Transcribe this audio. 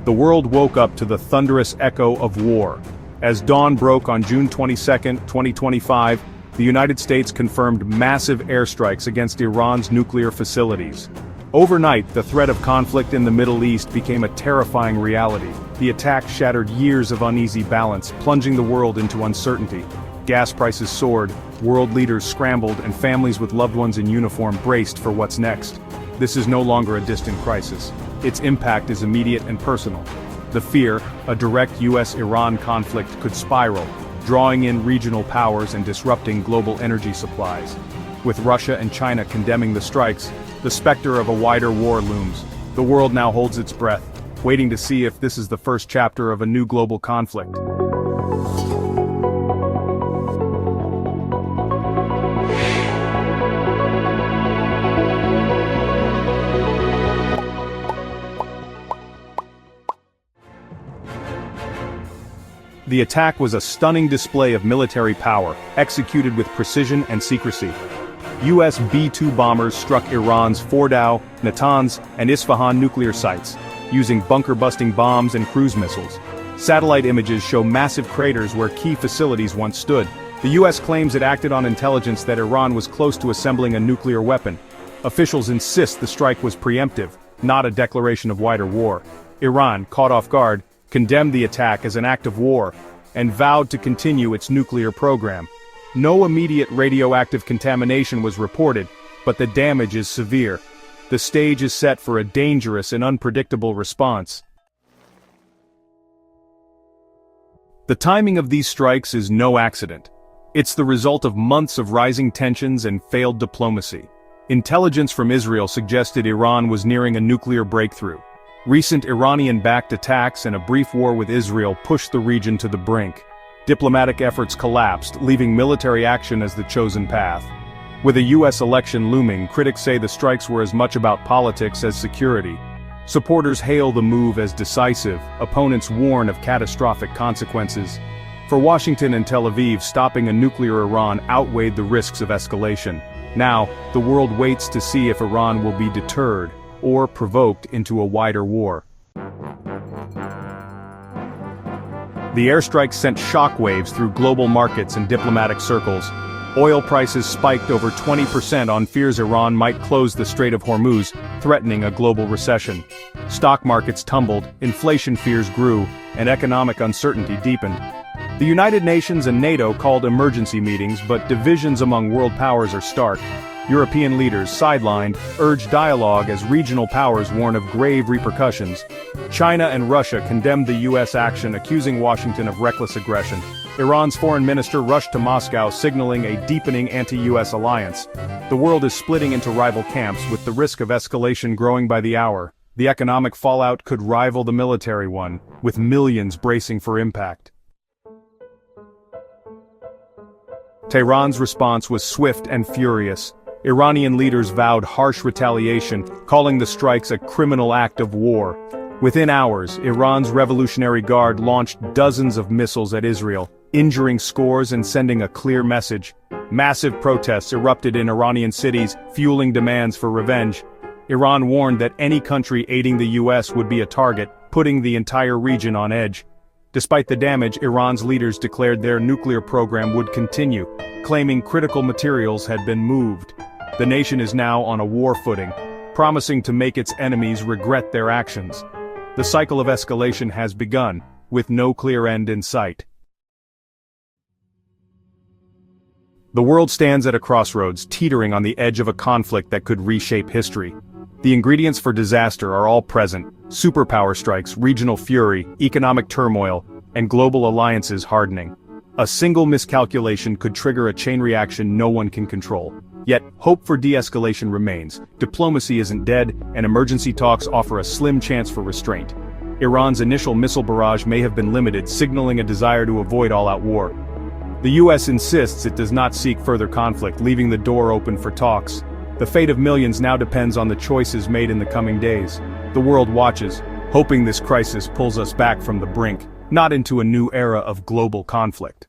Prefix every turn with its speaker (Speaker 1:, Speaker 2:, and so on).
Speaker 1: The world woke up to the thunderous echo of war. As dawn broke on June 22, 2025, the United States confirmed massive airstrikes against Iran's nuclear facilities. Overnight, the threat of conflict in the Middle East became a terrifying reality. The attack shattered years of uneasy balance, plunging the world into uncertainty. Gas prices soared, world leaders scrambled, and families with loved ones in uniform braced for what's next. This is no longer a distant crisis. Its impact is immediate and personal. The fear, a direct US-Iran conflict could spiral, drawing in regional powers and disrupting global energy supplies. With Russia and China condemning the strikes, the specter of a wider war looms. The world now holds its breath, waiting to see if this is the first chapter of a new global conflict. The attack was a stunning display of military power, executed with precision and secrecy. US B-2 bombers struck Iran's Fordow, Natanz, and Isfahan nuclear sites, using bunker-busting bombs and cruise missiles. Satellite images show massive craters where key facilities once stood. The US claims it acted on intelligence that Iran was close to assembling a nuclear weapon. Officials insist the strike was preemptive, not a declaration of wider war. Iran, caught off guard, condemned the attack as an act of war, and vowed to continue its nuclear program. No immediate radioactive contamination was reported, but the damage is severe. The stage is set for a dangerous and unpredictable response. The timing of these strikes is no accident. It's the result of months of rising tensions and failed diplomacy. Intelligence from Israel suggested Iran was nearing a nuclear breakthrough. Recent Iranian-backed attacks and a brief war with Israel pushed the region to the brink. Diplomatic efforts collapsed, leaving military action as the chosen path. With a US election looming, critics say the strikes were as much about politics as security. Supporters hail the move as decisive, opponents warn of catastrophic consequences. For Washington and Tel Aviv, stopping a nuclear Iran outweighed the risks of escalation. Now, the world waits to see if Iran will be deterred or provoked into a wider war. The airstrike sent shockwaves through global markets and diplomatic circles. Oil prices spiked over 20% on fears Iran might close the Strait of Hormuz, threatening a global recession. Stock markets tumbled, inflation fears grew, and economic uncertainty deepened. The United Nations and NATO called emergency meetings, but divisions among world powers are stark. European leaders, sidelined, urge dialogue as regional powers warn of grave repercussions. China and Russia condemned the US action, accusing Washington of reckless aggression. Iran's foreign minister rushed to Moscow, signaling a deepening anti-US alliance. The world is splitting into rival camps, with the risk of escalation growing by the hour. The economic fallout could rival the military one, with millions bracing for impact. Tehran's response was swift and furious. Iranian leaders vowed harsh retaliation, calling the strikes a criminal act of war. Within hours, Iran's Revolutionary Guard launched dozens of missiles at Israel, injuring scores and sending a clear message. Massive protests erupted in Iranian cities, fueling demands for revenge. Iran warned that any country aiding the US would be a target, putting the entire region on edge. Despite the damage, Iran's leaders declared their nuclear program would continue, claiming critical materials had been moved. The nation is now on a war footing, promising to make its enemies regret their actions. The cycle of escalation has begun, with no clear end in sight. The world stands at a crossroads, teetering on the edge of a conflict that could reshape history. The ingredients for disaster are all present: superpower strikes, regional fury, economic turmoil, and global alliances hardening. A single miscalculation could trigger a chain reaction no one can control. Yet, hope for de-escalation remains. Diplomacy isn't dead, and emergency talks offer a slim chance for restraint. Iran's initial missile barrage may have been limited, signaling a desire to avoid all-out war. The US insists it does not seek further conflict, leaving the door open for talks. The fate of millions now depends on the choices made in the coming days. The world watches, hoping this crisis pulls us back from the brink, not into a new era of global conflict.